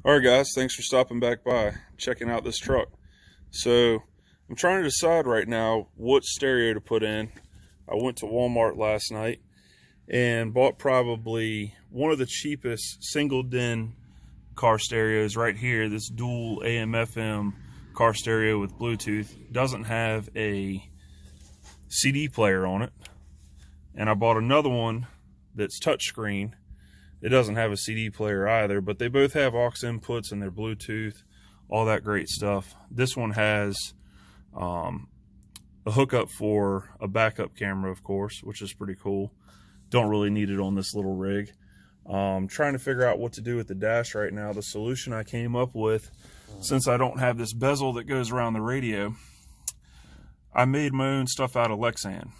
Alright guys, thanks for stopping back by, checking out this truck. So, I'm trying to decide right now what stereo to put in. I went to Walmart last night and bought probably one of the cheapest single DIN car stereos right here. This dual AM/FM car stereo with Bluetooth. Doesn't have a CD player on it. And I bought another one that's touchscreen. It doesn't have a CD player either, but they both have aux inputs and their Bluetooth, all that great stuff. This one has a hookup for a backup camera, of course, which is pretty cool. Don't really need it on this little rig. Trying to figure out what to do with the dash right now. The solution I came up with, since I don't have this bezel that goes around the radio, I made my own stuff out of Lexan.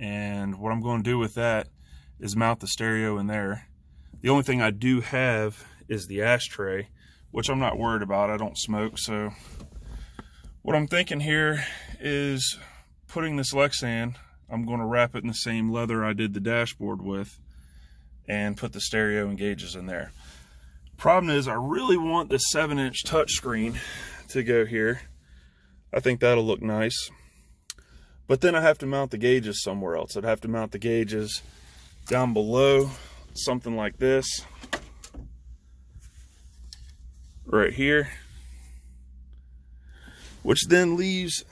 And what I'm going to do with that is mount the stereo in there. The only thing I do have is the ashtray, which I'm not worried about. I don't smoke, so what I'm thinking here is putting this Lexan, I'm going to wrap it in the same leather I did the dashboard with and put the stereo and gauges in there. Problem is, I really want the 7-inch touchscreen to go here. I think that'll look nice. But then I have to mount the gauges somewhere else. I'd have to mount the gauges down below, something like this, right here, which then leaves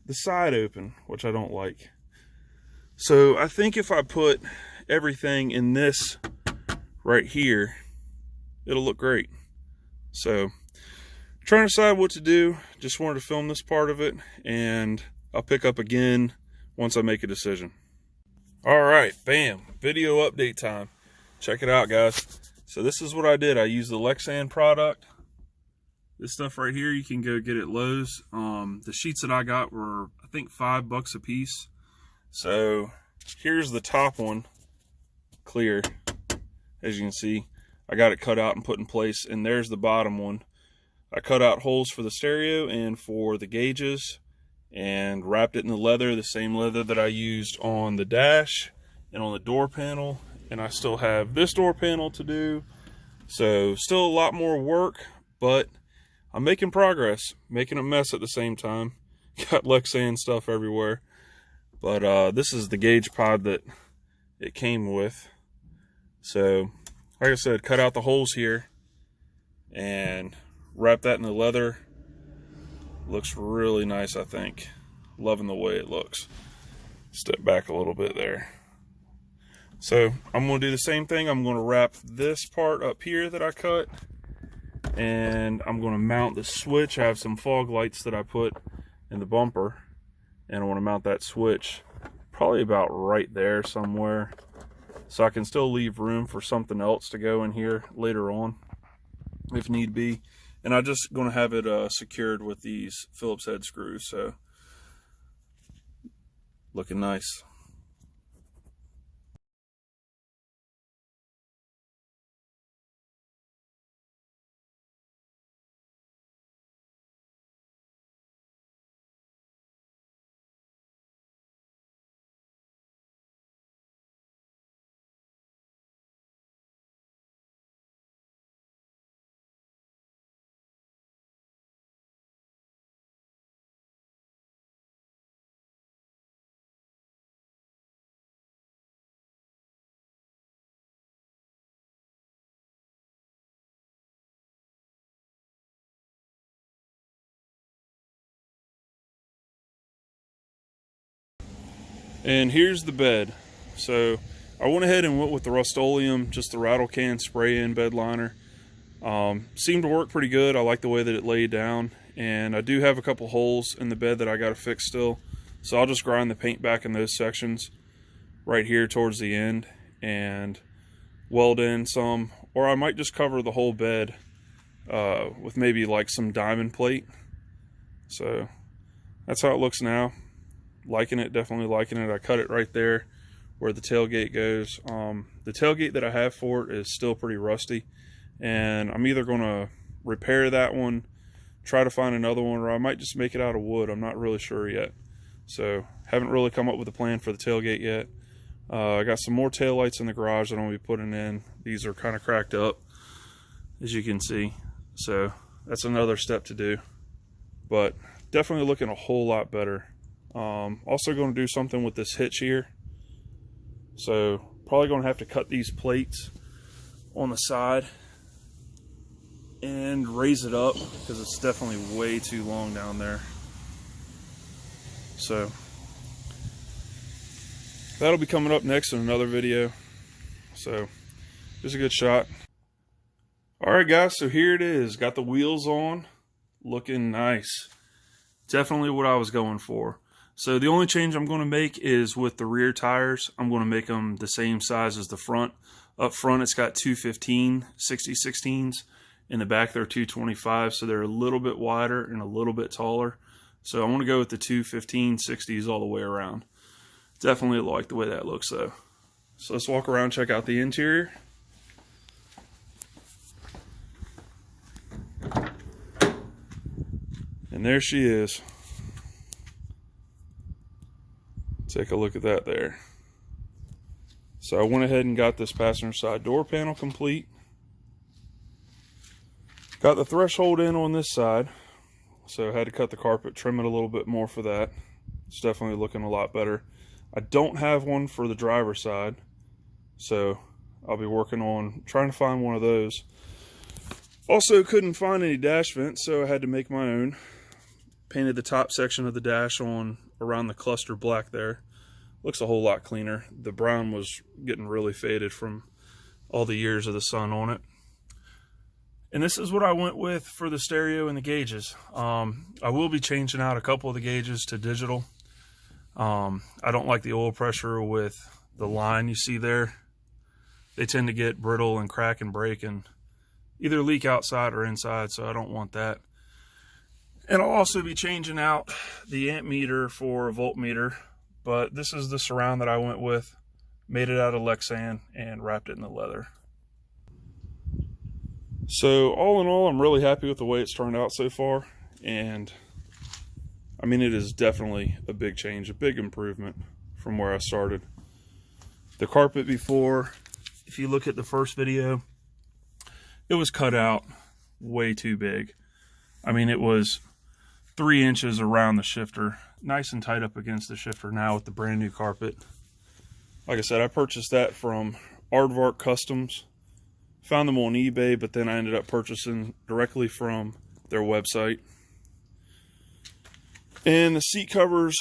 the side open, which I don't like. So I think if I put everything in this right here, it'll look great. So trying to decide what to do. Just wanted to film this part of it, and I'll pick up again once I make a decision. All right, bam, video update time. Check it out, guys. So this is what I did. I used the Lexan product. This stuff right here, you can go get at Lowe's. The sheets that I got were, I think, $5 a piece. So here's the top one, clear. As you can see, I got it cut out and put in place. And there's the bottom one. I cut out holes for the stereo and for the gauges and wrapped it in the leather, the same leather that I used on the dash and on the door panel. And I still have this door panel to do. So still a lot more work, but I'm making progress, making a mess at the same time. Got Lexan stuff everywhere. But this is the gauge pod that it came with. So, like I said, cut out the holes here and wrap that in the leather. Looks really nice, I think. Loving the way it looks. Step back a little bit there. So I'm going to do the same thing. I'm going to wrap this part up here that I cut, and I'm going to mount the switch. I have some fog lights that I put in the bumper, and I want to mount that switch probably about right there somewhere, so I can still leave room for something else to go in here later on if need be. And I'm just going to have it secured with these Phillips head screws. So looking nice. And here's the bed. So I went ahead and went with the Rust-Oleum, just the rattle can spray-in bed liner. Seemed to work pretty good. I like the way that it laid down. And I do have a couple holes in the bed that I got to fix still. So I'll just grind the paint back in those sections right here towards the end and weld in some. Or I might just cover the whole bed with maybe like some diamond plate. So that's how it looks now. Liking it, definitely liking it. I cut it right there where the tailgate goes. The tailgate that I have for it is still pretty rusty, and I'm either going to repair that one, try to find another one, or I might just make it out of wood. I'm not really sure yet. So haven't really come up with a plan for the tailgate yet. I got some more taillights in the garage that I'm going to be putting in. These are kind of cracked up, as you can see. So that's another step to do, but definitely looking a whole lot better. Also going to do something with this hitch here. So probably going to have to cut these plates on the side and raise it up because it's definitely way too long down there. So that'll be coming up next in another video. So just a good shot. All right, guys, so here it is. Got the wheels on, looking nice. Definitely what I was going for. So the only change I'm going to make is with the rear tires. I'm going to make them the same size as the front. Up front, it's got 215 60/16s. In the back, they're 225, so they're a little bit wider and a little bit taller. So I want to go with the 215 60s all the way around. Definitely like the way that looks, though. So let's walk around and check out the interior. And there she is. Take a look at that there. So I went ahead and got this passenger side door panel complete. Got the threshold in on this side. So I had to cut the carpet, trim it a little bit more for that. It's definitely looking a lot better. I don't have one for the driver's side, so I'll be working on trying to find one of those. Also couldn't find any dash vents, so I had to make my own. Painted the top section of the dash on around the cluster black there. Looks a whole lot cleaner. The brown was getting really faded from all the years of the sun on it. And this is what I went with for the stereo and the gauges. I will be changing out a couple of the gauges to digital. I don't like the oil pressure with the line you see there. They tend to get brittle and crack and break and either leak outside or inside, so I don't want that. And I'll also be changing out the amp meter for a voltmeter, but this is the surround that I went with. Made it out of Lexan and wrapped it in the leather. So all in all, I'm really happy with the way it's turned out so far. And I mean, it is definitely a big change, a big improvement from where I started. The carpet before, if you look at the first video, it was cut out way too big. I mean, it was 3 inches around the shifter, nice and tight up against the shifter now with the brand new carpet. Like I said, I purchased that from Aardvark Customs. Found them on eBay, but then I ended up purchasing directly from their website. And the seat covers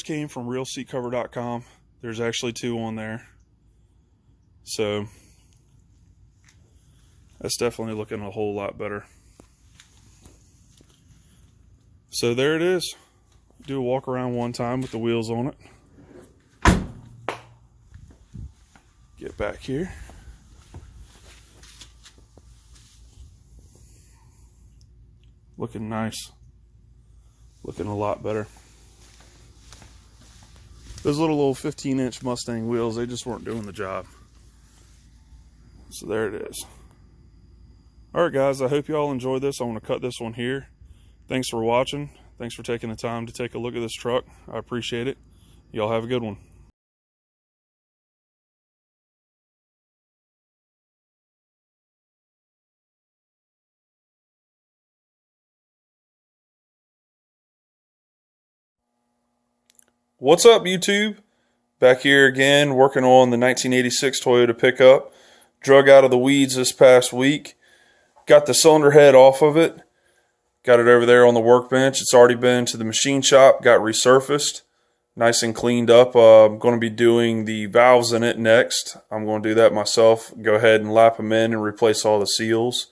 came from realseatcover.com. There's actually 2 on there. So that's definitely looking a whole lot better. So there it is. Do a walk around one time with the wheels on it. Get back here. Looking nice. Looking a lot better. Those little old 15-inch Mustang wheels, they just weren't doing the job. So there it is. Alright guys, I hope you all enjoyed this. I want to cut this one here. Thanks for watching. Thanks for taking the time to take a look at this truck. I appreciate it. Y'all have a good one. What's up, YouTube? Back here again, working on the 1986 Toyota pickup. Drug out of the weeds this past week. Got the cylinder head off of it. Got it over there on the workbench. It's already been to the machine shop, got resurfaced. Nice and cleaned up. I'm going to be doing the valves in it next. I'm going to do that myself. Go ahead and lap them in and replace all the seals.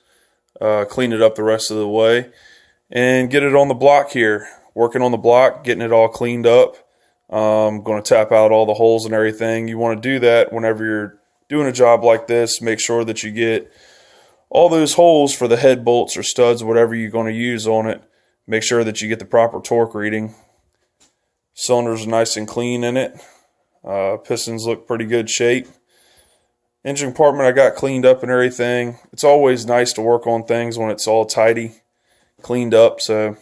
Clean it up the rest of the way. And get it on the block here. Working on the block, getting it all cleaned up. I'm going to tap out all the holes and everything. You want to do that whenever you're doing a job like this. Make sure that you get all those holes for the head bolts or studs, whatever you're going to use on it. Make sure that you get the proper torque reading. Cylinders are nice and clean in it. Pistons look pretty good shape. Engine compartment I got cleaned up and everything. It's always nice to work on things when it's all tidy, cleaned up. So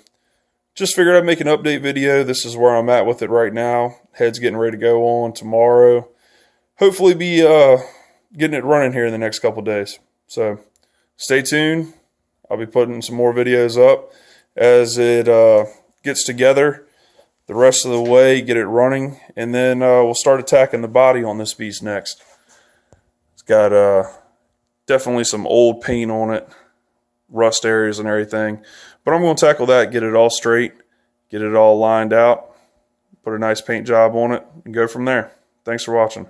just figured I'd make an update video. This is where I'm at with it right now. Head's getting ready to go on tomorrow. Hopefully be getting it running here in the next couple days. So stay tuned. I'll be putting some more videos up as it gets together the rest of the way, get it running, and then we'll start attacking the body on this beast next. It's got definitely some old paint on it, rust areas and everything, but I'm going to tackle that, get it all straight, get it all lined out, put a nice paint job on it, and go from there. Thanks for watching.